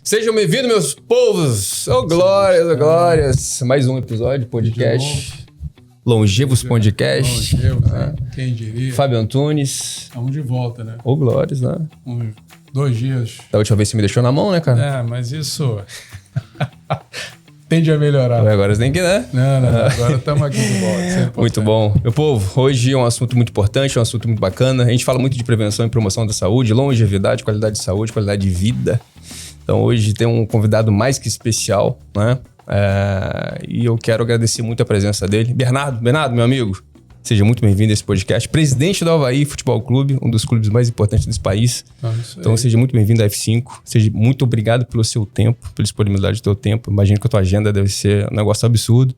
Sejam bem-vindos, meus povos! Ô, glórias, ô, glórias! Mais um episódio, podcast. Longevos Podcast. Longevos, né? Quem diria? Fábio Antunes. Estamos de volta, né? Ô, glórias, né? 2 dias. Da última vez você me deixou na mão, né, cara? É, mas isso tende a melhorar. Agora você tem que, né? Não, agora estamos aqui de volta. Muito bom. Meu povo, hoje é um assunto muito importante, um assunto muito bacana. A gente fala muito de prevenção e promoção da saúde, longevidade, qualidade de saúde, qualidade de vida. Então hoje tem um convidado mais que especial, né? E eu quero agradecer muito a presença dele. Bernardo, meu amigo, seja muito bem-vindo a esse podcast. Presidente do Avaí Futebol Clube, um dos clubes mais importantes desse país. Então seja muito bem-vindo à F5. Seja muito obrigado pelo seu tempo, pela disponibilidade do teu tempo. Imagino que a tua agenda deve ser um negócio absurdo.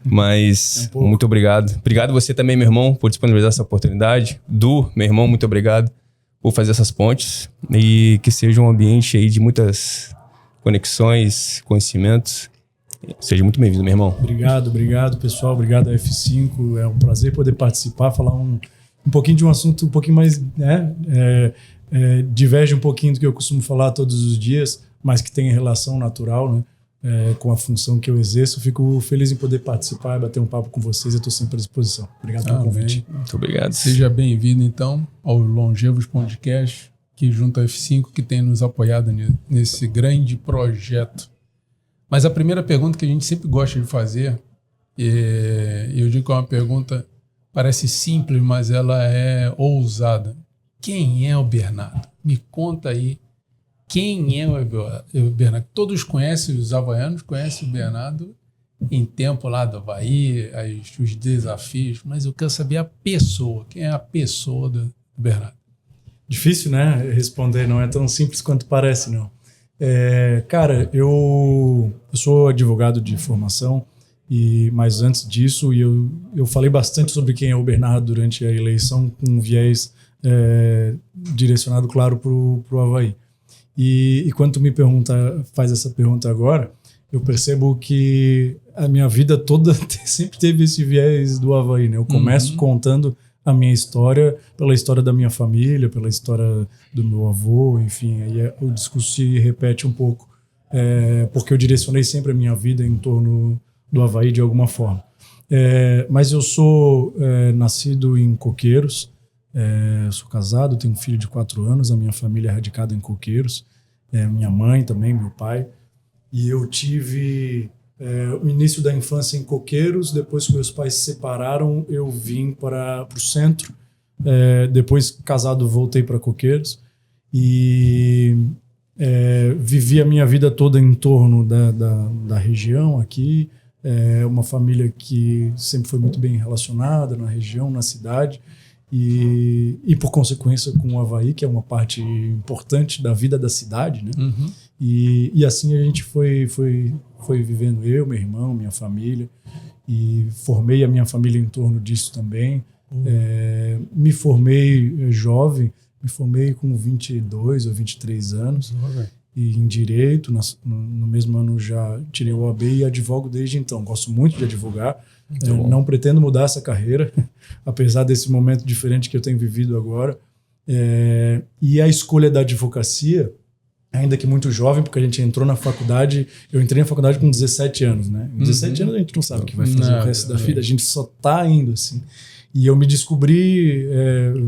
Mas muito obrigado. Obrigado você também, meu irmão, por disponibilizar essa oportunidade. Du, meu irmão, muito obrigado por fazer essas pontes e que seja um ambiente aí de muitas conexões, conhecimentos. Seja muito bem-vindo, meu irmão. Obrigado, pessoal. Obrigado a F5. É um prazer poder participar, falar um pouquinho de um assunto um pouquinho mais, né? Diverge um pouquinho do que eu costumo falar todos os dias, mas que tem relação natural, né? Com a função que eu exerço. Fico feliz em poder participar e bater um papo com vocês. Eu estou sempre à disposição. Obrigado pelo convite. Muito obrigado. Seja bem-vindo, então, ao Longevos Podcast, que junto à F5, que tem nos apoiado nesse grande projeto. Mas a primeira pergunta que a gente sempre gosta de fazer, eu digo que é uma pergunta, parece simples, mas ela é ousada. Quem é o Bernardo? Me conta aí. Quem é o Bernardo? Todos conhecem, os havaianos conhecem o Bernardo em tempo lá do Avaí, os desafios, mas eu quero saber a pessoa. Quem é a pessoa do Bernardo? Difícil, né? Responder, não é tão simples quanto parece, não. Cara, eu sou advogado de formação, mas antes disso eu falei bastante sobre quem é o Bernardo durante a eleição, com um viés direcionado, claro, para o Avaí. E quando tu me faz essa pergunta agora, eu percebo que a minha vida toda sempre teve esse viés do Avaí, né? Eu começo contando a minha história pela história da minha família, pela história do meu avô, enfim, aí o discurso se repete um pouco, porque eu direcionei sempre a minha vida em torno do Avaí de alguma forma. Mas eu sou nascido em Coqueiros. Sou casado, tenho um filho de 4 anos, a minha família é radicada em Coqueiros, minha mãe também, meu pai, e eu tive o início da infância em Coqueiros. Depois que meus pais se separaram, eu vim para o centro, depois casado voltei para Coqueiros e vivi a minha vida toda em torno da região aqui, uma família que sempre foi muito bem relacionada na região, na cidade. E por consequência com o Avaí, que é uma parte importante da vida da cidade, né? E assim a gente foi vivendo, eu, meu irmão, minha família, e formei a minha família em torno disso também. Me formei jovem, me formei com 22 ou 23 anos, e em Direito, no mesmo ano já tirei o OAB e advogo desde então. Gosto muito de advogar. Não pretendo mudar essa carreira, apesar desse momento diferente que eu tenho vivido agora. E a escolha da advocacia, ainda que muito jovem, porque a gente entrou na faculdade, eu entrei na faculdade com 17 anos, né? Com 17 anos a gente não sabe o que vai fazer o resto da vida, a gente só está indo assim. E eu me descobri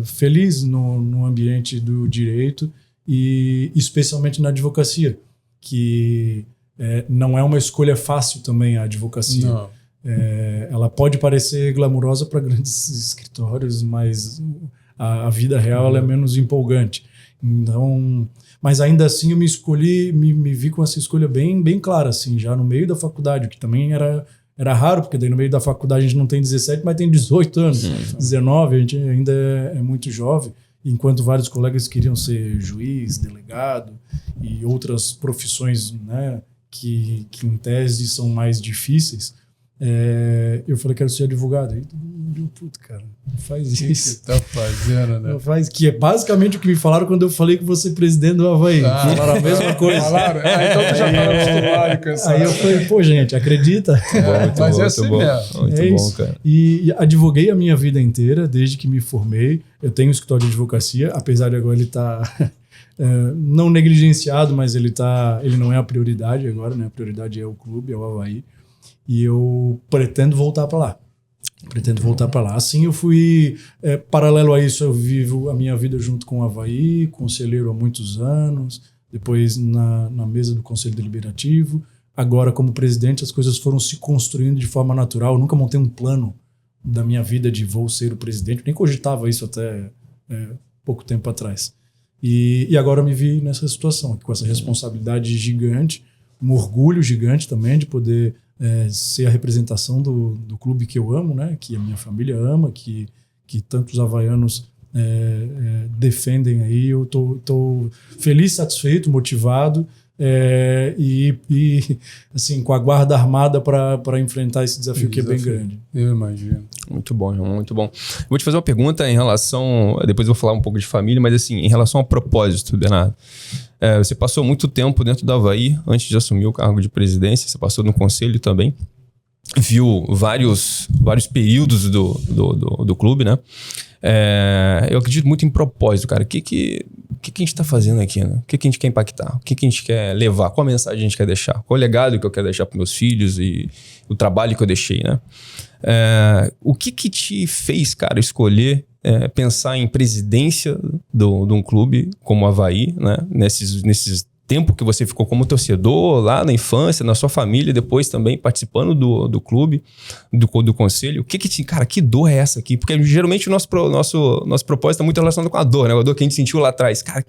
feliz no ambiente do direito e especialmente na advocacia, que não é uma escolha fácil também a advocacia. Não. Ela pode parecer glamurosa para grandes escritórios, mas a vida real ela é menos empolgante. Então, mas ainda assim eu me vi com essa escolha bem, bem clara, assim, já no meio da faculdade, que também era raro, porque daí no meio da faculdade a gente não tem 17, mas tem 18 anos, 19, a gente ainda é muito jovem, enquanto vários colegas queriam ser juiz, delegado e outras profissões, né, que em tese são mais difíceis. Eu falei que quero ser advogado. Aí todo mundo deu, puto, cara, não faz isso. Que tá fazendo, né? Não faz, que é basicamente o que me falaram quando eu falei que vou ser presidente do Avaí. Falaram a mesma coisa. Falaram? Então tu já tá acostumado com essa. Aí eu falei, pô, gente, acredita? Mas é assim mesmo. Muito bom, cara. E advoguei a minha vida inteira, desde que me formei. Eu tenho um escritório de advocacia, apesar de agora ele estar não negligenciado, mas ele não é a prioridade agora, né? A prioridade é o clube, é o Avaí. E eu pretendo voltar para lá. Assim eu fui, paralelo a isso, eu vivo a minha vida junto com o Avaí, conselheiro há muitos anos, depois na mesa do Conselho Deliberativo. Agora, como presidente, as coisas foram se construindo de forma natural. Eu nunca montei um plano da minha vida de vou ser o presidente, nem cogitava isso até pouco tempo atrás. E agora eu me vi nessa situação, com essa responsabilidade gigante, um orgulho gigante também de poder ser a representação do clube que eu amo, né? Que a minha família ama, que tantos havaianos defendem aí. Eu tô feliz, satisfeito, motivado e assim, com a guarda armada para enfrentar esse desafio que é bem grande. Eu imagino. Muito bom, irmão, muito bom. Vou te fazer uma pergunta em relação... Depois eu vou falar um pouco de família, mas assim, em relação ao propósito, Bernardo. Você passou muito tempo dentro do Avaí, antes de assumir o cargo de presidência. Você passou no conselho também. Viu vários períodos do clube, né? Eu acredito muito em propósito, cara. O que a gente tá fazendo aqui, né? O que a gente quer impactar? O que a gente quer levar? Qual a mensagem a gente quer deixar? Qual o legado que eu quero deixar para meus filhos e o trabalho que eu deixei, né? O que te fez, cara, escolher pensar em presidência de um clube como o Avaí, né? Nesses tempo que você ficou como torcedor lá na infância, na sua família, depois também participando do clube, do conselho. Cara, que dor é essa aqui? Porque geralmente o nosso propósito é muito relacionado com a dor, né? A dor que a gente sentiu lá atrás. Cara,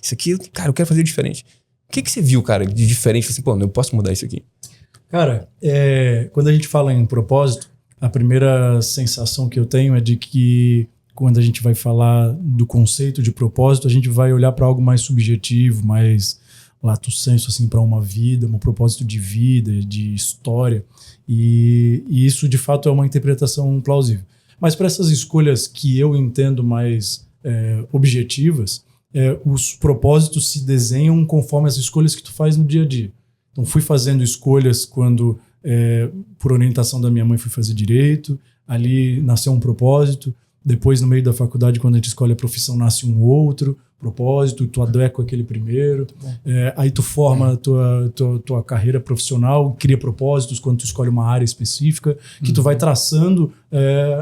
isso aqui, cara, eu quero fazer diferente. O que você viu, cara, de diferente? Assim, pô, eu posso mudar isso aqui. Cara, quando a gente fala em propósito, a primeira sensação que eu tenho é de que quando a gente vai falar do conceito de propósito, a gente vai olhar para algo mais subjetivo, mais lato sensu, assim, para uma vida, um propósito de vida, de história. E isso, de fato, é uma interpretação plausível. Mas para essas escolhas que eu entendo mais objetivas, os propósitos se desenham conforme as escolhas que tu faz no dia a dia. Então, fui fazendo escolhas quando, por orientação da minha mãe, fui fazer direito. Ali nasceu um propósito. Depois, no meio da faculdade, quando a gente escolhe a profissão, nasce um outro propósito, tu adequa aquele primeiro. Aí tu forma a tua carreira profissional, cria propósitos quando tu escolhe uma área específica, que tu vai traçando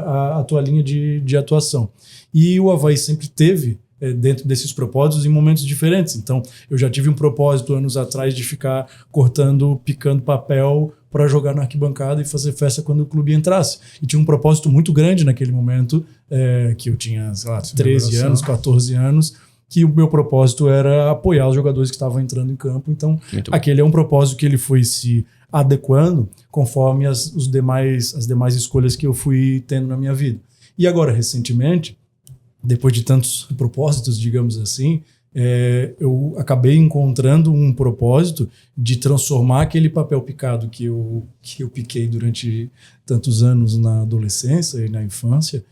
a tua linha de atuação. E o Avaí sempre teve dentro desses propósitos em momentos diferentes. Então, eu já tive um propósito anos atrás de ficar picando papel para jogar na arquibancada e fazer festa quando o clube entrasse. E tinha um propósito muito grande naquele momento, que eu tinha, sei lá, 13 anos, 14 anos, que o meu propósito era apoiar os jogadores que estavam entrando em campo. Então, aquele é um propósito que ele foi se adequando conforme as demais escolhas que eu fui tendo na minha vida. E agora, recentemente, depois de tantos propósitos, digamos assim, eu acabei encontrando um propósito de transformar aquele papel picado que eu piquei durante tantos anos na adolescência e na infância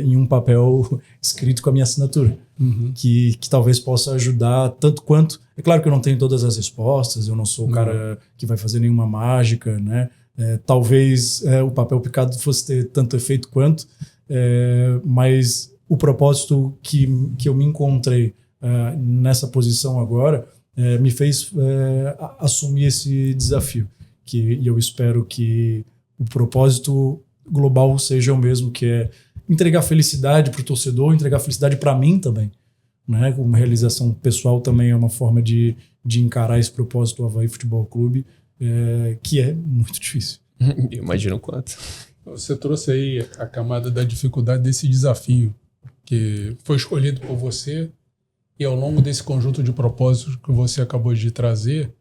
em um papel escrito com a minha assinatura, que talvez possa ajudar tanto quanto... É claro que eu não tenho todas as respostas, eu não sou o cara que vai fazer nenhuma mágica, né? Talvez o papel picado fosse ter tanto efeito quanto, mas o propósito que eu me encontrei nessa posição agora me fez assumir esse desafio. E eu espero que o propósito global seja o mesmo, que é entregar felicidade para o torcedor, entregar felicidade para mim também. Né? Uma realização pessoal também é uma forma de encarar esse propósito do Avaí Futebol Clube, que é muito difícil. Imagina o quanto. Você trouxe aí a camada da dificuldade desse desafio, que foi escolhido por você e ao longo desse conjunto de propósitos que você acabou de trazer,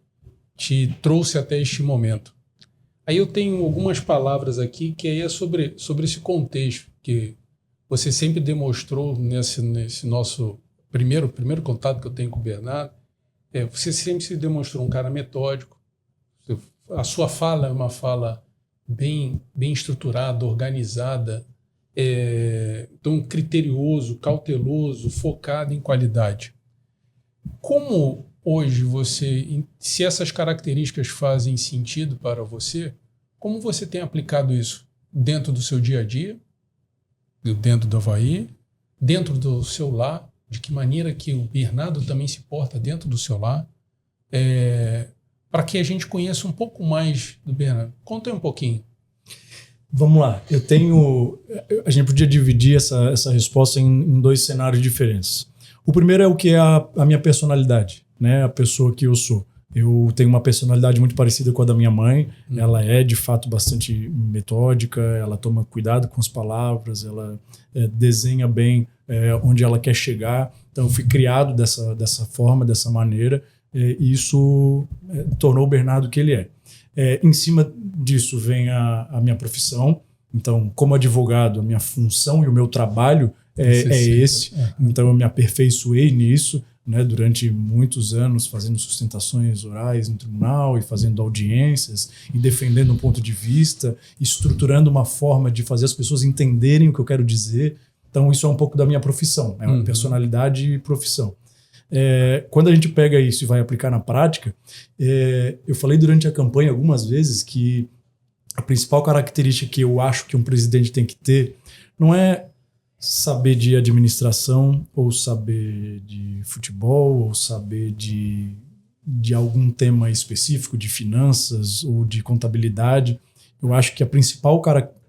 te trouxe até este momento. Aí eu tenho algumas palavras aqui que aí é sobre esse contexto que você sempre demonstrou nesse nosso primeiro contato que eu tenho com o Bernardo. Você sempre se demonstrou um cara metódico. A sua fala é uma fala bem estruturada, organizada, então criterioso, cauteloso, focado em qualidade. Como hoje se essas características fazem sentido para você, como você tem aplicado isso dentro do seu dia a dia, dentro do Avaí, dentro do seu lar, de que maneira que o Bernardo também se porta dentro do seu lar, para que a gente conheça um pouco mais do Bernardo. Conta aí um pouquinho. Vamos lá. A gente podia dividir essa resposta em 2 cenários diferentes. O primeiro é o que é a minha personalidade, né? A pessoa que eu sou. Eu tenho uma personalidade muito parecida com a da minha mãe. Ela é, de fato, bastante metódica, ela toma cuidado com as palavras, ela desenha bem onde ela quer chegar. Então, eu fui criado dessa forma, dessa maneira, e isso tornou o Bernardo o que ele é. Em cima disso vem a minha profissão. Então, como advogado, a minha função e o meu trabalho é esse. Então, eu me aperfeiçoei nisso, né, durante muitos anos, fazendo sustentações orais no tribunal e fazendo audiências e defendendo um ponto de vista, estruturando uma forma de fazer as pessoas entenderem o que eu quero dizer. Então, isso é um pouco da minha profissão, né, personalidade e profissão. Quando a gente pega isso e vai aplicar na prática, eu falei durante a campanha algumas vezes que a principal característica que eu acho que um presidente tem que ter não é saber de administração ou saber de futebol ou saber de algum tema específico, de finanças ou de contabilidade. Eu acho que a principal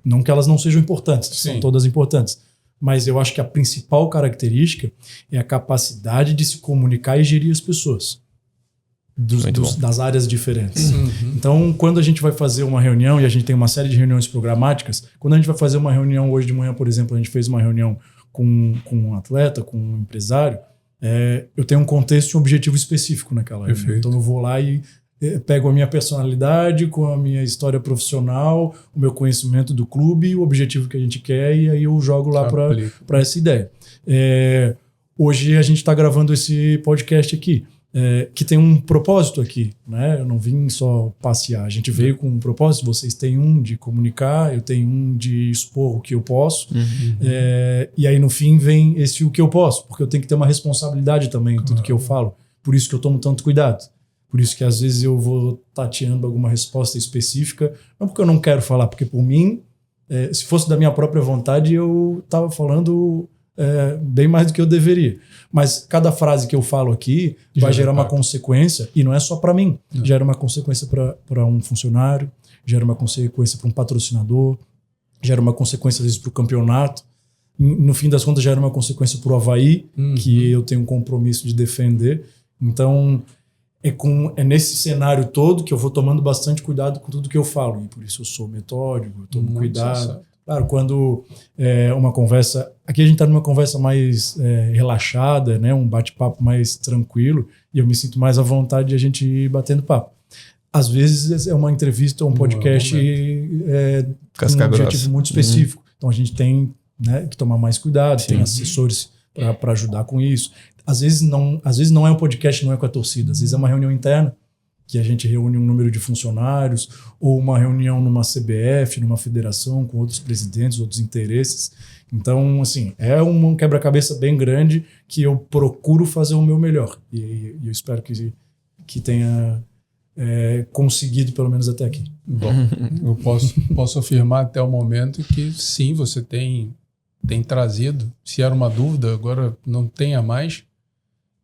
não que elas não sejam importantes, são todas importantes, mas eu acho que a principal característica é a capacidade de se comunicar e gerir as pessoas das áreas diferentes. Então, quando a gente vai fazer uma reunião, e a gente tem uma série de reuniões programáticas, quando a gente vai fazer uma reunião hoje de manhã, por exemplo, a gente fez uma reunião com um atleta, com um empresário, eu tenho um contexto e um objetivo específico naquela reunião. Então, eu vou lá e pego a minha personalidade com a minha história profissional, o meu conhecimento do clube, o objetivo que a gente quer, e aí eu jogo lá para essa ideia. Hoje a gente está gravando esse podcast aqui, que tem um propósito aqui, né? Eu não vim só passear, a gente veio com um propósito, vocês têm um de comunicar, eu tenho um de expor o que eu posso, e aí no fim vem o que eu posso, porque eu tenho que ter uma responsabilidade também em tudo que eu falo, por isso que eu tomo tanto cuidado, por isso que às vezes eu vou tateando alguma resposta específica, não porque eu não quero falar, porque por mim, se fosse da minha própria vontade, eu estava falando bem mais do que eu deveria. Mas cada frase que eu falo aqui vai gerar uma consequência, e não é só para mim. Gera uma consequência para um funcionário, gera uma consequência para um patrocinador, gera uma consequência às vezes para o campeonato. No fim das contas, gera uma consequência para o Avaí, que eu tenho um compromisso de defender. Então, é nesse cenário todo que eu vou tomando bastante cuidado com tudo que eu falo. E por isso eu sou metódico, eu tomo cuidado. Claro, quando uma conversa... Aqui a gente está numa conversa mais relaxada, né? Um bate-papo mais tranquilo, e eu me sinto mais à vontade de a gente ir batendo papo. Às vezes é uma entrevista ou um podcast com um objetivo muito específico. Então a gente tem, né, que tomar mais cuidado, tem assessores para ajudar com isso. Às vezes não é um podcast, não é com a torcida, às vezes é uma reunião interna, que a gente reúne um número de funcionários, ou uma reunião numa CBF, numa federação, com outros presidentes, outros interesses. Então, assim, é um quebra-cabeça bem grande que eu procuro fazer o meu melhor. E eu espero que tenha conseguido, pelo menos até aqui. Bom, eu posso afirmar até o momento que sim, você tem trazido, se era uma dúvida, agora não tenha mais,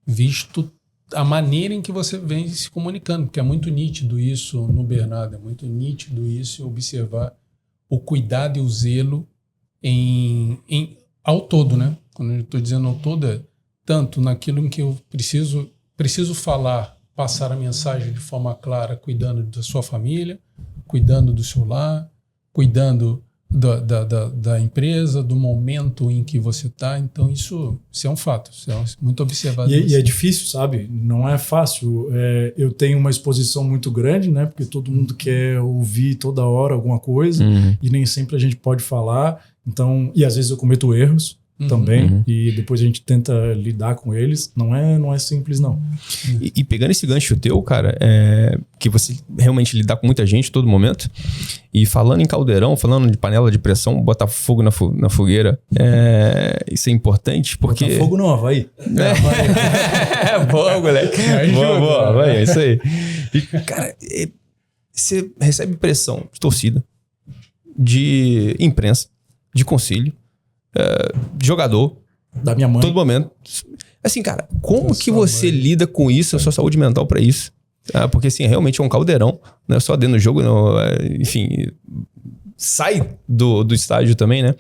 visto a maneira em que você vem se comunicando, porque é muito nítido isso no Bernardo, é muito nítido isso observar o cuidado e o zelo ao todo, né? Quando eu estou dizendo ao todo, tanto naquilo em que eu preciso falar, passar a mensagem de forma clara, cuidando da sua família, cuidando do seu lar, cuidando da empresa, do momento em que você está. Então isso é um fato, isso é muito observado. E é difícil, sabe? Não é fácil. Eu tenho uma exposição muito grande, né? Porque todo mundo quer ouvir toda hora alguma coisa, e nem sempre a gente pode falar. Então, e às vezes eu cometo erros também, e depois a gente tenta lidar com eles. Não é simples, não. E pegando esse gancho teu, cara, que você realmente lidar com muita gente todo momento, e falando em caldeirão, falando de panela de pressão, botar fogo na fogueira, isso é importante porque... Botar fogo não, Avaí. Boa, moleque. Boa, vai, é isso aí. E, cara, você recebe pressão de torcida, de imprensa, de conselho, de jogador, Da minha mãe. Todo momento. Assim, cara, como que você lida com isso, a sua saúde mental pra isso? Porque, assim, realmente é um caldeirão, não é só dentro do jogo, não, enfim, sai do estádio também, né?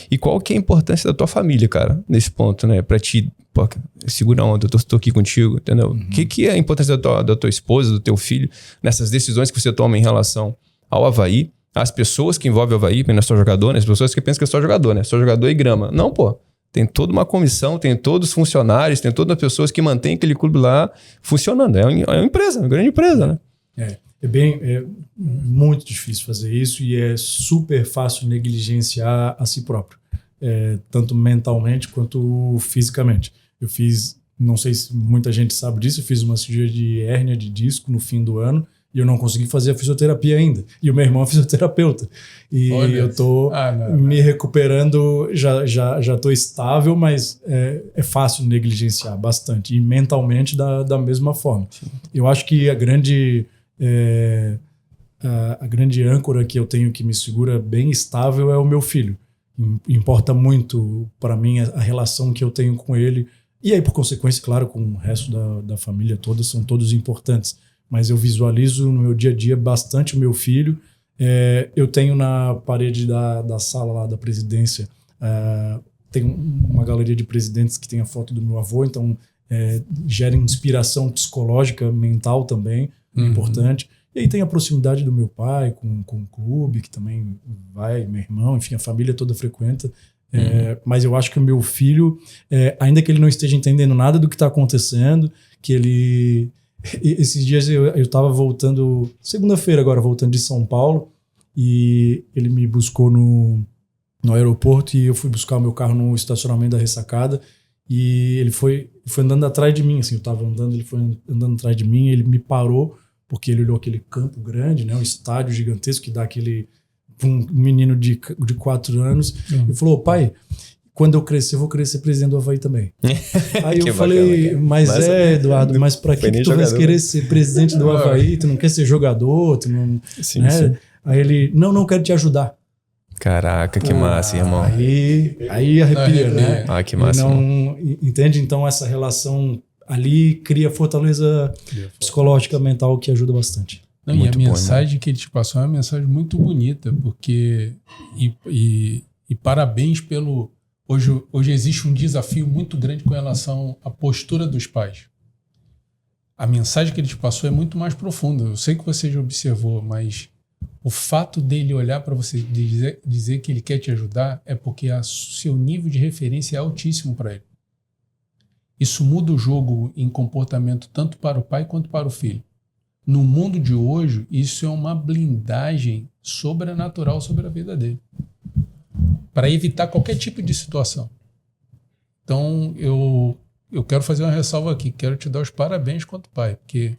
E qual que é a importância da tua família, cara, nesse ponto, né? Pra ti, pô, segura a onda, eu tô aqui contigo, entendeu? O que é a importância da tua esposa, do teu filho, nessas decisões que você toma em relação ao Avaí, as pessoas que envolvem o Avaí, não é só jogador, né? As pessoas que pensam que é só jogador, né? Só jogador e grama. Não, pô. Tem toda uma comissão, tem todos os funcionários, tem todas as pessoas que mantêm aquele clube lá funcionando. É uma empresa, uma grande empresa, né? É muito difícil fazer isso e é super fácil negligenciar a si próprio. Tanto mentalmente quanto fisicamente. Eu fiz, não sei se muita gente sabe disso, eu fiz uma cirurgia de hérnia de disco no fim do ano e eu não consegui fazer a fisioterapia ainda. E o meu irmão é fisioterapeuta. E eu tô me recuperando, já tô estável, mas é fácil negligenciar bastante. E mentalmente da mesma forma. Sim. Eu acho que a grande âncora que eu tenho que me segura bem estável é o meu filho. Importa muito para mim a relação que eu tenho com ele. E aí, por consequência, claro, com o resto da família toda, são todos importantes. Mas eu visualizo no meu dia a dia bastante o meu filho. Eu tenho na parede da sala lá da presidência, tem uma galeria de presidentes que tem a foto do meu avô, então gera inspiração psicológica, mental também, importante. E aí tem a proximidade do meu pai com o clube, que também vai, meu irmão, enfim, a família toda frequenta. Mas eu acho que o meu filho, ainda que ele não esteja entendendo nada do que está acontecendo, que ele... Esses dias eu estava voltando, segunda-feira agora, voltando de São Paulo, e ele me buscou no aeroporto e eu fui buscar o meu carro no estacionamento da Ressacada e ele foi andando atrás de mim, assim, eu estava andando, ele foi andando atrás de mim, ele me parou porque ele olhou aquele campo grande, né, um estádio gigantesco que dá aquele... Um menino de 4 anos, e falou, pai... Quando eu crescer, eu vou querer ser presidente do Avaí também. Aí eu falei, bacana, mas Eduardo, mas pra que tu vai querer ser presidente do Avaí? Tu não quer ser jogador? Tu não, sim, né? sim. Aí ele, não quero te ajudar. Caraca, que massa, irmão. Aí arrepia, né? Que massa. Entende? Então essa relação ali cria fortaleza psicológica, mental, que ajuda bastante. Não, e a mensagem que ele te passou é uma mensagem muito bonita, porque... E parabéns pelo... Hoje existe um desafio muito grande com relação à postura dos pais. A mensagem que ele te passou é muito mais profunda. Eu sei que você já observou, mas o fato dele olhar para você e dizer que ele quer te ajudar é porque seu nível de referência é altíssimo para ele. Isso muda o jogo em comportamento tanto para o pai quanto para o filho. No mundo de hoje, isso é uma blindagem sobrenatural sobre a vida dele, para evitar qualquer tipo de situação. Então, eu quero fazer uma ressalva aqui. Quero te dar os parabéns quanto pai, porque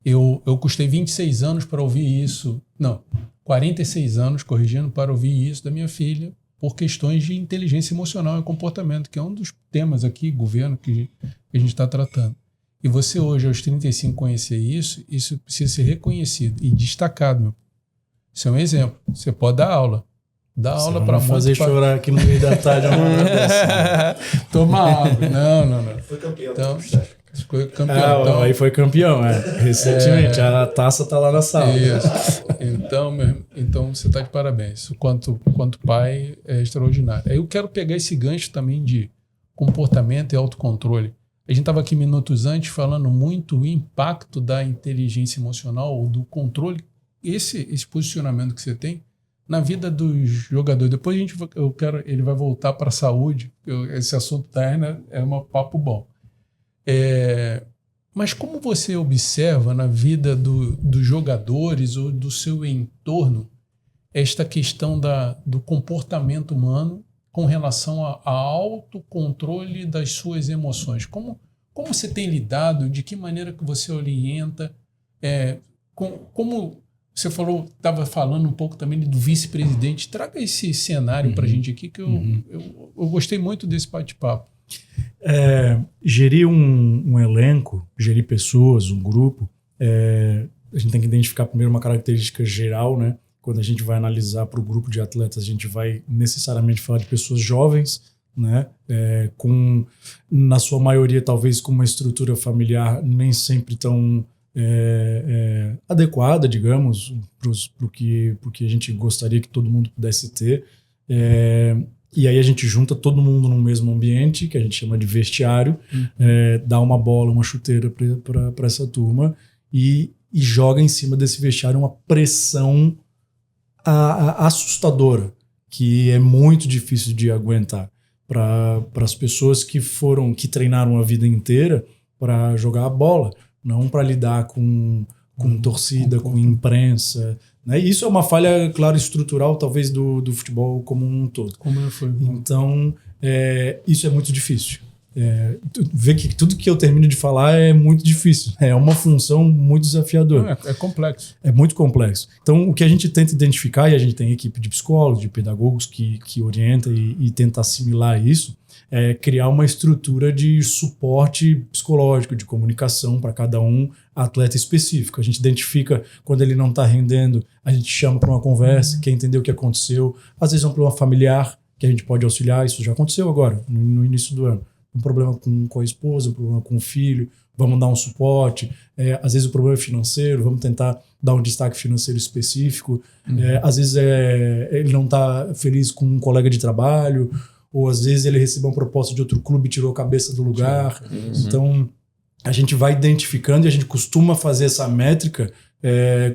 eu custei 26 anos para ouvir isso. Não, 46 anos, corrigindo, para ouvir isso da minha filha por questões de inteligência emocional e comportamento, que é um dos temas aqui, governo, que a gente está tratando. E você hoje, aos 35, conhecer isso precisa ser reconhecido e destacado. Meu. Isso é um exemplo. Você pode dar aula. Dá aula para fazer chorar aqui no meio da tarde. Toma água. Não. Foi campeão. Então, foi campeão. Então, aí foi campeão, recentemente. A taça tá lá na sala. Isso. Então você tá de parabéns. Quanto pai é extraordinário. Aí eu quero pegar esse gancho também de comportamento e autocontrole. A gente estava aqui minutos antes falando muito o impacto da inteligência emocional ou do controle, esse posicionamento que você tem na vida dos jogadores. Depois ele vai voltar para a saúde. Esse assunto da hernia é um papo bom. Mas como você observa na vida dos jogadores ou do seu entorno esta questão do comportamento humano com relação ao autocontrole das suas emoções? Como você tem lidado? De que maneira que você orienta? Como você estava falando um pouco também do vice-presidente. Traga esse cenário para a gente aqui, que eu gostei muito desse bate-papo. Gerir um elenco, gerir pessoas, um grupo, a gente tem que identificar primeiro uma característica geral, né? Quando a gente vai analisar para o grupo de atletas, a gente vai necessariamente falar de pessoas jovens, né? Na sua maioria, talvez com uma estrutura familiar nem sempre tão adequada, digamos, pro que a gente gostaria que todo mundo pudesse ter. E aí a gente junta todo mundo no mesmo ambiente, que a gente chama de vestiário, dá uma bola, uma chuteira para essa turma e joga em cima desse vestiário uma pressão assustadora, que é muito difícil de aguentar para as pessoas que treinaram a vida inteira para jogar a bola, não para lidar com torcida, com imprensa, né? Isso é uma falha, claro, estrutural, talvez, do futebol como um todo. Então, isso é muito difícil. Ver que tudo que eu termino de falar é muito difícil. É uma função muito desafiadora. É complexo. É muito complexo. Então, o que a gente tenta identificar, e a gente tem equipe de psicólogos, de pedagogos que orienta e tenta assimilar isso, é criar uma estrutura de suporte psicológico, de comunicação para cada atleta específico. A gente identifica quando ele não está rendendo, a gente chama para uma conversa, quer entender o que aconteceu. Às vezes é um problema familiar que a gente pode auxiliar. Isso já aconteceu agora, no início do ano. Um problema com a esposa, um problema com o filho, vamos dar um suporte. Às vezes o problema é financeiro, vamos tentar dar um destaque financeiro específico. Às vezes ele não está feliz com um colega de trabalho, ou às vezes ele recebeu uma proposta de outro clube e tirou a cabeça do lugar. Então, a gente vai identificando e a gente costuma fazer essa métrica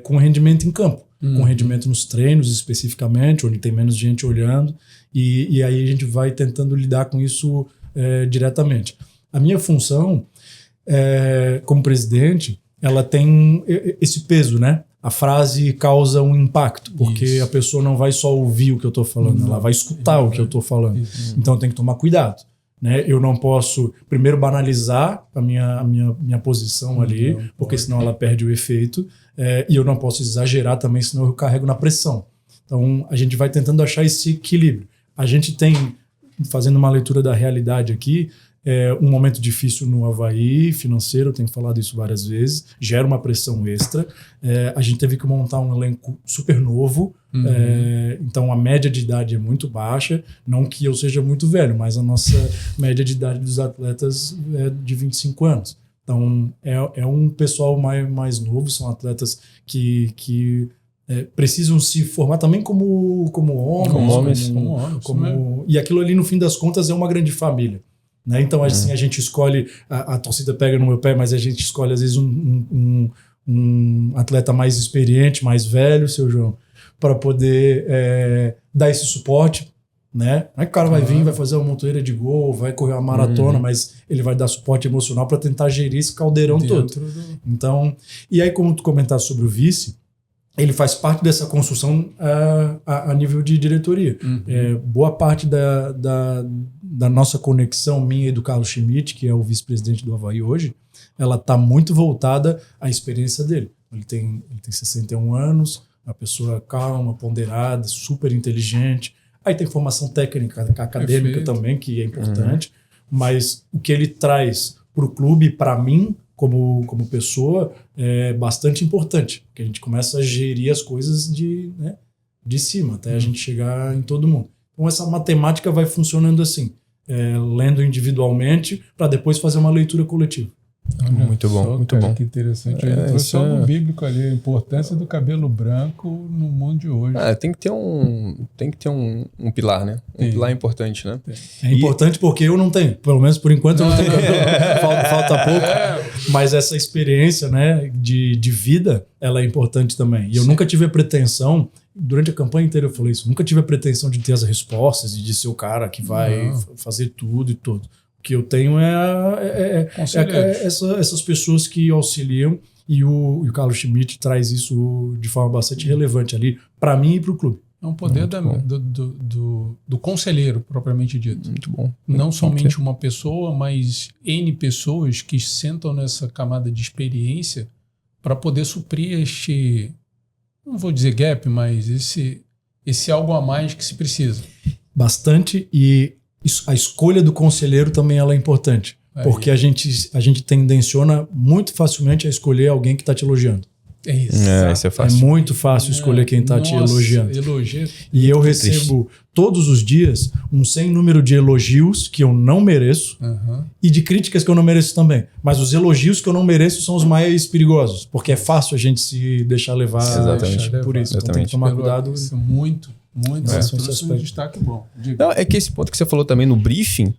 com rendimento em campo, com rendimento nos treinos especificamente, onde tem menos gente olhando, e aí a gente vai tentando lidar com isso diretamente. A minha função como presidente, ela tem esse peso, né? A frase causa um impacto, porque a pessoa não vai só ouvir o que eu estou falando, ela vai escutar o que eu estou falando. Então tem que tomar cuidado, né? Eu não posso primeiro banalizar a minha posição ali, porque senão ela perde o efeito, e eu não posso exagerar também, senão eu carrego na pressão. Então a gente vai tentando achar esse equilíbrio. A gente tem, fazendo uma leitura da realidade aqui, um momento difícil no Avaí, financeiro, eu tenho falado isso várias vezes, gera uma pressão extra. A gente teve que montar um elenco super novo, então a média de idade é muito baixa, não que eu seja muito velho, mas a nossa média de idade dos atletas é de 25 anos. Então é um pessoal mais novo, são atletas que precisam se formar também como homens. E aquilo ali, no fim das contas, é uma grande família. Né? Então, assim, a gente escolhe, a torcida pega no meu pé, mas a gente escolhe, às vezes, um atleta mais experiente, mais velho, seu João, para poder dar esse suporte. Né? Não é que o cara vai vir, vai fazer uma montoeira de gol, vai correr uma maratona, mas ele vai dar suporte emocional para tentar gerir esse caldeirão todo. Então, e aí, como tu comentaste sobre o vice, ele faz parte dessa construção a nível de diretoria. Boa parte da nossa conexão, minha e do Carlos Schmidt, que é o vice-presidente do Avaí hoje, ela está muito voltada à experiência dele. Ele tem 61 anos, uma pessoa calma, ponderada, super inteligente. Aí tem formação técnica, acadêmica também, que é importante. Mas o que ele traz para o clube, para mim, como pessoa, é bastante importante, porque a gente começa a gerir as coisas de cima, até a gente chegar em todo mundo. Então essa matemática vai funcionando assim, lendo individualmente para depois fazer uma leitura coletiva. Muito bom, muito bom. Que interessante. Ele trouxe algo bíblico ali, a importância do cabelo branco no mundo de hoje. Tem que ter um pilar, né? Pilar importante, né? É importante porque eu não tenho. Pelo menos por enquanto eu não tenho cabelo. Falta pouco. Mas essa experiência, né, de vida, ela é importante também. E eu nunca tive a pretensão, durante a campanha inteira eu falei isso, nunca tive a pretensão de ter as respostas e de ser o cara que vai fazer tudo e tudo. O que eu tenho essas pessoas que auxiliam, e o Carlos Schmidt traz isso de forma bastante relevante ali para mim e para o clube. É um poder do conselheiro, propriamente dito. Muito bom. Não somente uma pessoa, mas N pessoas que sentam nessa camada de experiência para poder suprir este, não vou dizer gap, mas esse algo a mais que se precisa. Bastante, e a escolha do conselheiro também ela é importante, porque a gente tendenciona muito facilmente a escolher alguém que está te elogiando. Isso é É fácil. muito fácil escolher quem tá te elogiando. E eu recebo todos os dias um sem número de elogios que eu não mereço e de críticas que eu não mereço também. Mas os elogios que eu não mereço são os mais perigosos, porque é fácil a gente se deixar levar por isso. Então tem que tomar cuidado. Isso muito um destaque bom. Não, é que esse ponto que você falou também no briefing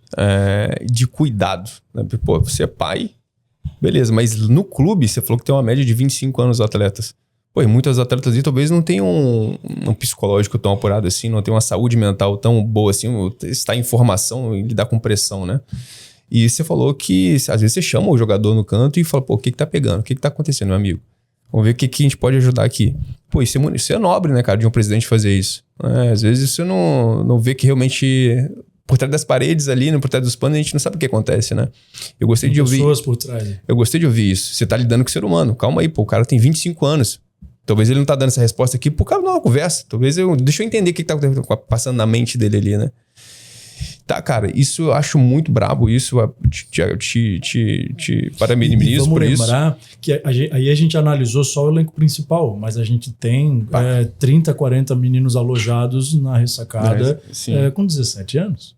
de cuidado. Né? Pô, você é pai, beleza, mas no clube você falou que tem uma média de 25 anos atletas. Pô, e muitos atletas ali talvez não tenham um psicológico tão apurado assim, não tenham uma saúde mental tão boa assim, estar em formação e lidar com pressão, né? E você falou que às vezes você chama o jogador no canto e fala, pô, o que tá pegando? O que tá acontecendo, meu amigo? Vamos ver o que a gente pode ajudar aqui. Pô, isso é nobre, né, cara, de um presidente fazer isso. Às vezes você não vê que realmente por trás das paredes ali, por trás dos panos, a gente não sabe o que acontece, né? Eu gostei de ouvir... pessoas por trás. Eu gostei de ouvir isso. Você tá lidando com o ser humano. Calma aí, pô, o cara tem 25 anos. Talvez ele não tá dando essa resposta aqui por causa de uma conversa. Deixa eu entender o que tá passando na mente dele ali, né? Tá, cara, isso eu acho muito brabo. Isso te parabenizo por isso. Vamos lembrar que aí a gente analisou só o elenco principal, mas a gente tem 30, 40 meninos alojados na ressacada com 17 anos.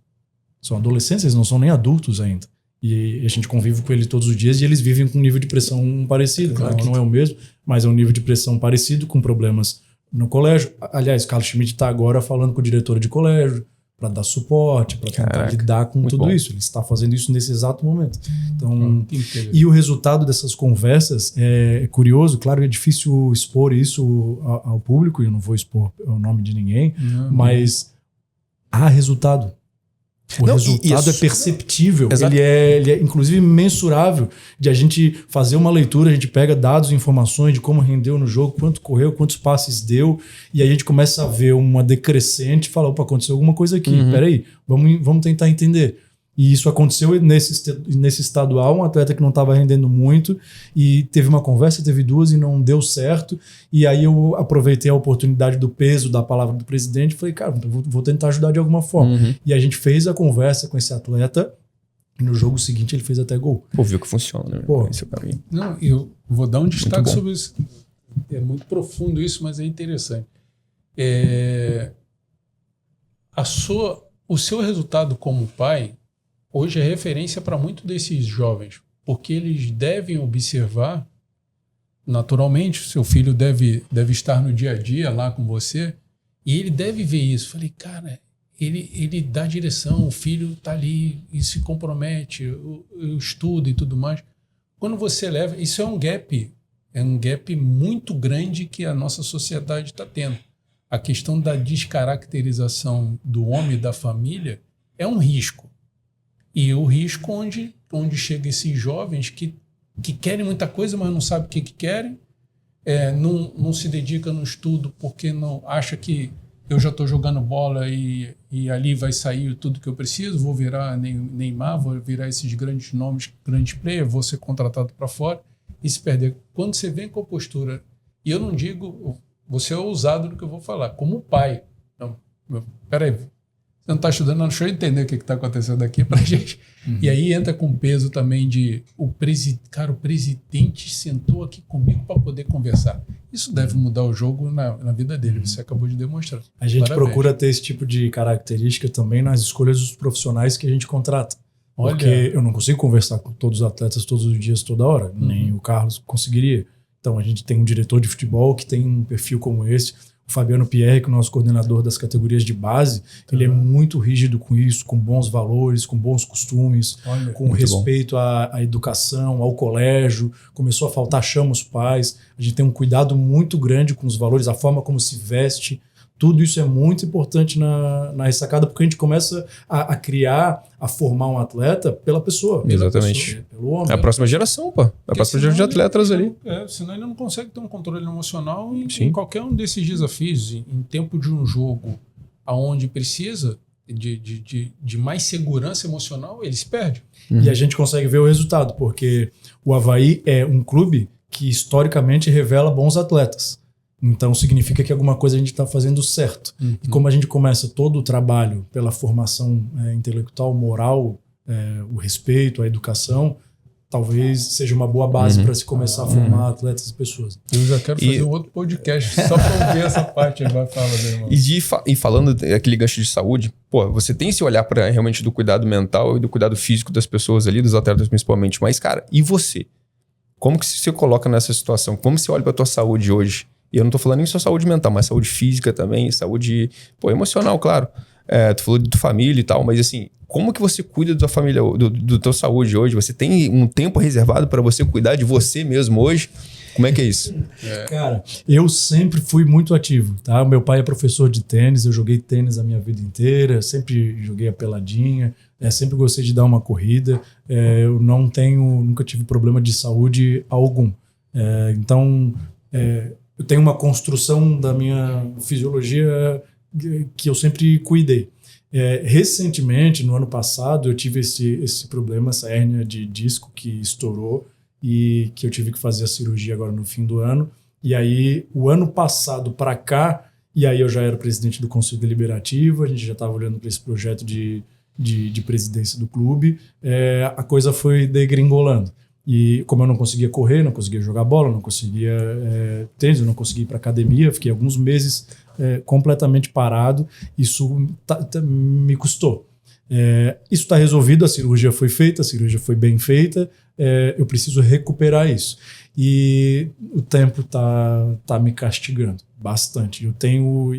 São adolescentes, eles não são nem adultos ainda. E a gente convive com eles todos os dias e eles vivem com um nível de pressão parecido. Claro que não é o mesmo, mas é um nível de pressão parecido, com problemas no colégio. Aliás, Carlos Schmidt está agora falando com o diretor de colégio para dar suporte, para tentar lidar com tudo isso. Ele está fazendo isso nesse exato momento. Então, e o resultado dessas conversas é curioso. Claro que é difícil expor isso ao público, e eu não vou expor o nome de ninguém, mas há resultado. O resultado é perceptível, ele é inclusive mensurável, de a gente fazer uma leitura, a gente pega dados e informações de como rendeu no jogo, quanto correu, quantos passes deu, e a gente começa a ver uma decrescente e fala, opa, aconteceu alguma coisa aqui, peraí, vamos tentar entender. E isso aconteceu nesse estadual, um atleta que não estava rendendo muito e teve uma conversa, teve duas e não deu certo. E aí eu aproveitei a oportunidade do peso da palavra do presidente e falei, cara, vou tentar ajudar de alguma forma. E a gente fez a conversa com esse atleta e no jogo seguinte ele fez até gol. Pô, viu que funciona, né? Pô, não, eu vou dar um destaque sobre isso. É muito profundo isso, mas é interessante. O seu resultado como pai hoje é referência para muitos desses jovens, porque eles devem observar, naturalmente, seu filho deve estar no dia a dia lá com você, e ele deve ver isso. Falei, cara, ele dá direção, o filho está ali e se compromete, eu estudo e tudo mais. Quando você leva... Isso é um gap muito grande que a nossa sociedade está tendo. A questão da descaracterização do homem e da família é um risco. E o risco onde chegam esses jovens que querem muita coisa, mas não sabem o que querem, não se dedica no estudo porque não acha que eu já estou jogando bola e ali vai sair tudo que eu preciso, vou virar Neymar, vou virar esses grandes nomes, grandes players, vou ser contratado para fora e se perder. Quando você vem com a postura, e eu não digo, você é ousado no que eu vou falar, como pai. Não, peraí, você não está estudando, não, deixa eu entender o que está acontecendo aqui para a gente. E aí entra com peso também de o presidente sentou aqui comigo para poder conversar. Isso deve mudar o jogo na vida dele, você acabou de demonstrar. A gente procura ter esse tipo de característica também nas escolhas dos profissionais que a gente contrata. Porque eu não consigo conversar com todos os atletas todos os dias, toda hora, nem o Carlos conseguiria. Então a gente tem um diretor de futebol que tem um perfil como esse. O Fabiano Pierre, que é o nosso coordenador das categorias de base, ele é muito rígido com isso, com bons valores, com bons costumes, com respeito à educação, ao colégio. Começou a faltar, chama os pais. A gente tem um cuidado muito grande com os valores, a forma como se veste. Tudo isso é muito importante na ressacada, porque a gente começa a criar, a formar um atleta pela pessoa. Exatamente. Pelo homem. É a próxima geração, pô. É a próxima geração de atletas ali. Senão ele não consegue ter um controle emocional em qualquer um desses desafios. Em tempo de um jogo onde precisa de mais segurança emocional, ele se perde. E a gente consegue ver o resultado, porque o Avaí é um clube que historicamente revela bons atletas. Então significa que alguma coisa a gente está fazendo certo. E como a gente começa todo o trabalho pela formação intelectual, moral, o respeito, a educação, talvez seja uma boa base para se começar a formar atletas e pessoas. Eu já quero fazer um outro podcast só para ouvir essa parte. Vai falar, meu irmão. E falando daquele gancho de saúde, pô, você tem esse olhar para realmente do cuidado mental e do cuidado físico das pessoas ali, dos atletas principalmente. Mas, cara, e você? Como que você se coloca nessa situação? Como você olha para tua saúde hoje? E eu não tô falando nem só saúde mental, mas saúde física também, saúde, emocional, claro. Tu falou de tua família e tal, mas assim, como que você cuida da tua família, do teu saúde hoje? Você tem um tempo reservado para você cuidar de você mesmo hoje? Como é que é isso? Cara, eu sempre fui muito ativo, tá? Meu pai é professor de tênis, eu joguei tênis a minha vida inteira, sempre joguei a peladinha, sempre gostei de dar uma corrida, eu nunca tive problema de saúde algum. Então, eu tenho uma construção da minha fisiologia que eu sempre cuidei. Recentemente, no ano passado, eu tive esse problema, essa hérnia de disco que estourou e que eu tive que fazer a cirurgia agora no fim do ano. E aí, o ano passado para cá, e aí eu já era presidente do Conselho Deliberativo, a gente já estava olhando para esse projeto de presidência do clube, a coisa foi degringolando. E como eu não conseguia correr, não conseguia jogar bola, não conseguia tênis, eu não conseguia ir para academia, fiquei alguns meses completamente parado, isso me custou. Isso está resolvido, a cirurgia foi feita, a cirurgia foi bem feita, eu preciso recuperar isso. E o tempo tá me castigando bastante.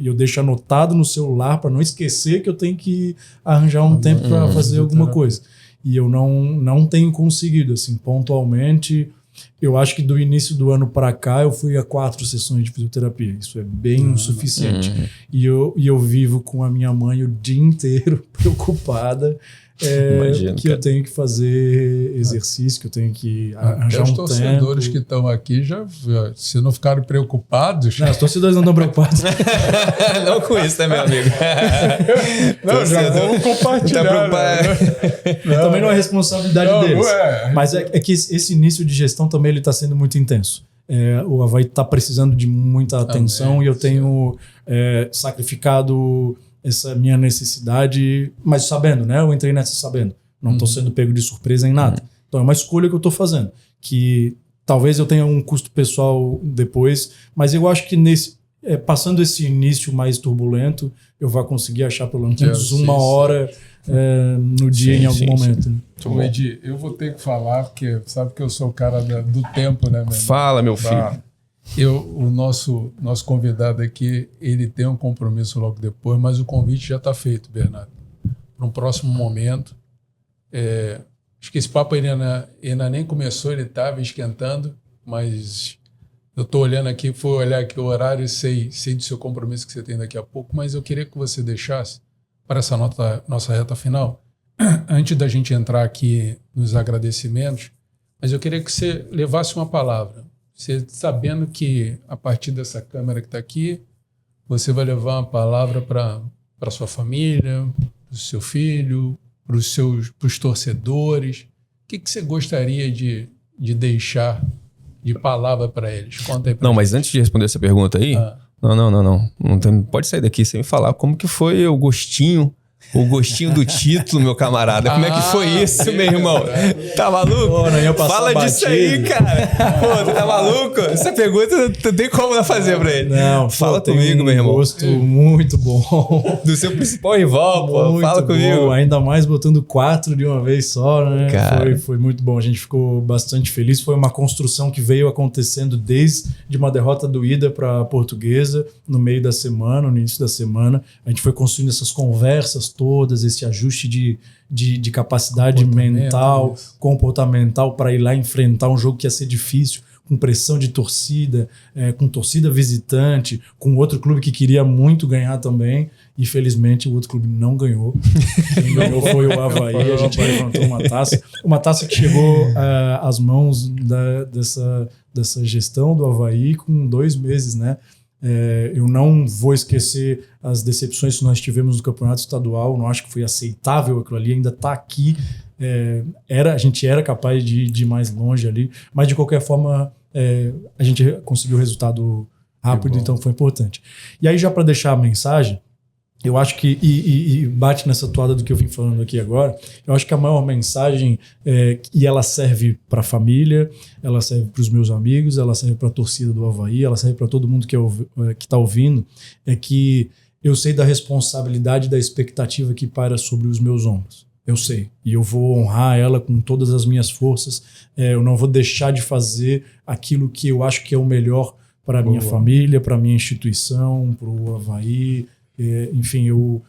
Eu deixo anotado no celular para não esquecer que eu tenho que arranjar um tempo para fazer alguma coisa. E eu não tenho conseguido, assim, pontualmente. Eu acho que do início do ano para cá eu fui a 4 sessões de fisioterapia. Isso é bem o suficiente. E eu vivo com a minha mãe o dia inteiro preocupada que eu tenho que fazer exercício, que eu tenho que arranjar um tempo. Os torcedores que estão aqui se não ficaram preocupados... Não, os torcedores não estão preocupados. Não com isso, né, meu amigo? Não, já vamos compartilhar. Também não é responsabilidade deles. Mas é que esse início de gestão também ele está sendo muito intenso. O Avaí está precisando de muita atenção e eu tenho sacrificado essa minha necessidade, mas sabendo, né? Eu entrei nessa sabendo. Não estou sendo pego de surpresa em nada. Então é uma escolha que eu estou fazendo. Que talvez eu tenha um custo pessoal depois, mas eu acho que passando esse início mais turbulento, eu vou conseguir achar pelo menos uma hora no dia em algum momento. Edi, eu vou ter que falar, porque sabe que eu sou o cara do tempo, né? Fala, meu filho. O nosso convidado aqui, ele tem um compromisso logo depois, mas o convite já está feito, Bernardo. Para um próximo momento. Acho que esse papo ainda nem começou, ele estava esquentando, mas eu estou olhando aqui, fui olhar aqui o horário e sei do seu compromisso que você tem daqui a pouco, mas eu queria que você deixasse para essa nossa reta final, antes da gente entrar aqui nos agradecimentos, mas eu queria que você levasse uma palavra. Você sabendo que a partir dessa câmera que está aqui, você vai levar uma palavra para sua família, para o seu filho, para os torcedores. O que você gostaria de deixar de palavra para eles? Conta aí pra gente. Mas antes de responder essa pergunta aí, não pode sair daqui sem me falar como que foi o gostinho do título, meu camarada. Como é que foi isso, meu irmão? Tá maluco? Fala disso aí, cara. Pô, tu tá maluco? Essa pergunta não tem como não fazer pra ele. Não, fala comigo, meu irmão. Gosto muito bom. Do seu principal rival, pô. Muito fala comigo. Bom. Ainda mais botando 4 de uma vez só, né? Foi muito bom. A gente ficou bastante feliz. Foi uma construção que veio acontecendo desde uma derrota doída para a Portuguesa no meio da semana, no início da semana. A gente foi construindo essas conversas todas, esse ajuste de capacidade mental, comportamental para ir lá enfrentar um jogo que ia ser difícil, com pressão de torcida, com torcida visitante, com outro clube que queria muito ganhar também. Infelizmente, o outro clube não ganhou. Quem ganhou foi o Avaí. A gente levantou uma taça que chegou às mãos dessa gestão do Avaí com 2 meses, né? Eu não vou esquecer as decepções que nós tivemos no campeonato estadual. Não acho que foi aceitável aquilo ali, ainda está aqui. A gente era capaz de ir mais longe ali, mas de qualquer forma a gente conseguiu o resultado rápido, então foi importante. E aí, já para deixar a mensagem, eu acho que, e bate nessa toada do que eu vim falando aqui agora, eu acho que a maior mensagem, e ela serve para a família, ela serve para os meus amigos, ela serve para a torcida do Avaí, ela serve para todo mundo que está ouvindo, é que eu sei da responsabilidade e da expectativa que paira sobre os meus ombros. Eu sei. E eu vou honrar ela com todas as minhas forças. Eu não vou deixar de fazer aquilo que eu acho que é o melhor para a minha família, para a minha instituição, para o Avaí. Enfim, eu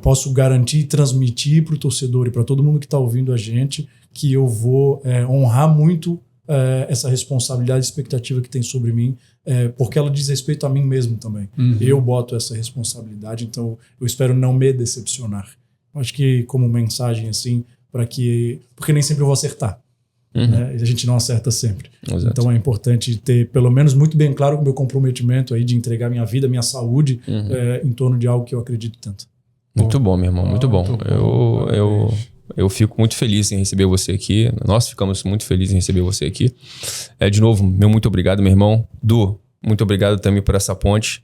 posso garantir e transmitir para o torcedor e para todo mundo que está ouvindo a gente que eu vou honrar muito essa responsabilidade e expectativa que tem sobre mim, porque ela diz respeito a mim mesmo também. Eu boto essa responsabilidade, então eu espero não me decepcionar. Acho que como mensagem assim, porque nem sempre eu vou acertar. Né? A gente não acerta sempre. Exato. Então é importante ter pelo menos muito bem claro o meu comprometimento aí de entregar minha vida, minha saúde em torno de algo que eu acredito tanto. Muito bom, meu irmão, muito bom. Eu fico muito feliz em receber você aqui. Nós ficamos muito felizes em receber você aqui. De novo, muito obrigado, meu irmão. Du, muito obrigado também por essa ponte.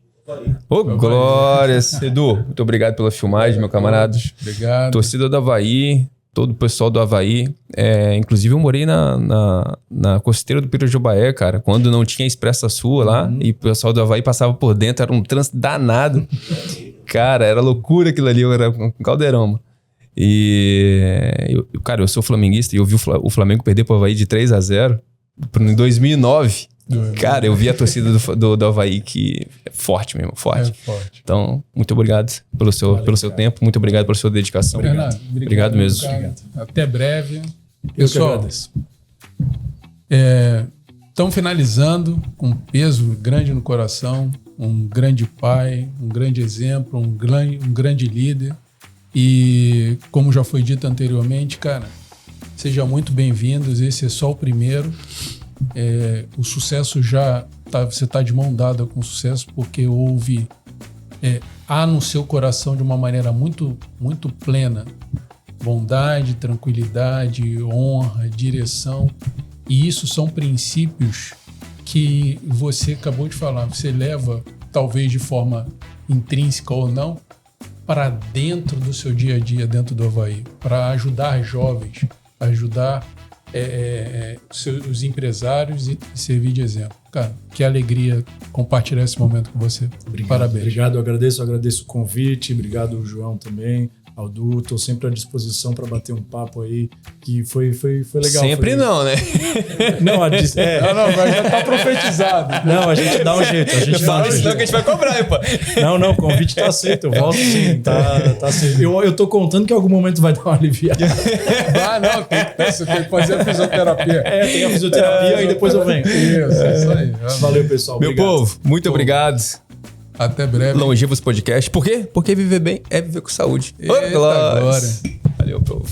Ô, glórias! Edu, muito obrigado pela filmagem, meu camarada. Obrigado. Torcida do Avaí, todo o pessoal do Avaí. Inclusive, eu morei na costeira do Pirajubaé, cara, quando não tinha Expressa Sul lá, e o pessoal do Avaí passava por dentro, era um trânsito danado. Cara, era loucura aquilo ali, era um caldeirão, mano. Cara, eu sou flamenguista e eu vi o Flamengo perder pro Avaí de 3-0 em 2009. Cara, eu vi a torcida do Avaí que é forte mesmo, forte. Então, muito obrigado pelo seu tempo, muito obrigado pela sua dedicação. Obrigado mesmo. Até breve. Pessoal, eu que agradeço. Estamos finalizando com um peso grande no coração, um grande pai, um grande exemplo, um grande líder. E como já foi dito anteriormente, cara, sejam muito bem-vindos. Esse é só o primeiro. O sucesso você está de mão dada com o sucesso, porque há no seu coração de uma maneira muito, muito plena bondade, tranquilidade, honra, direção, e isso são princípios que você acabou de falar, você leva talvez de forma intrínseca ou não para dentro do seu dia a dia dentro do Avaí, para ajudar jovens, ajudar os empresários e servir de exemplo. Cara, que alegria compartilhar esse momento com você. Obrigado, parabéns. Obrigado, eu agradeço o convite, obrigado João também, Aldu, estou sempre à disposição para bater um papo aí, que foi legal. Sempre não, né? Não, mas já tá profetizado. Não, a gente dá um jeito. Senão que a gente vai cobrar, pô. Não, o convite tá aceito, eu volto sim, tá aceito. Eu tô contando que em algum momento vai dar uma aliviada. Não, tem que fazer a fisioterapia. Tem a fisioterapia e depois eu venho. Isso aí. Valeu, pessoal. Meu povo, muito obrigado. Até breve. Longevos Podcast. Por quê? Porque viver bem é viver com saúde. Eita glória. Valeu, povo.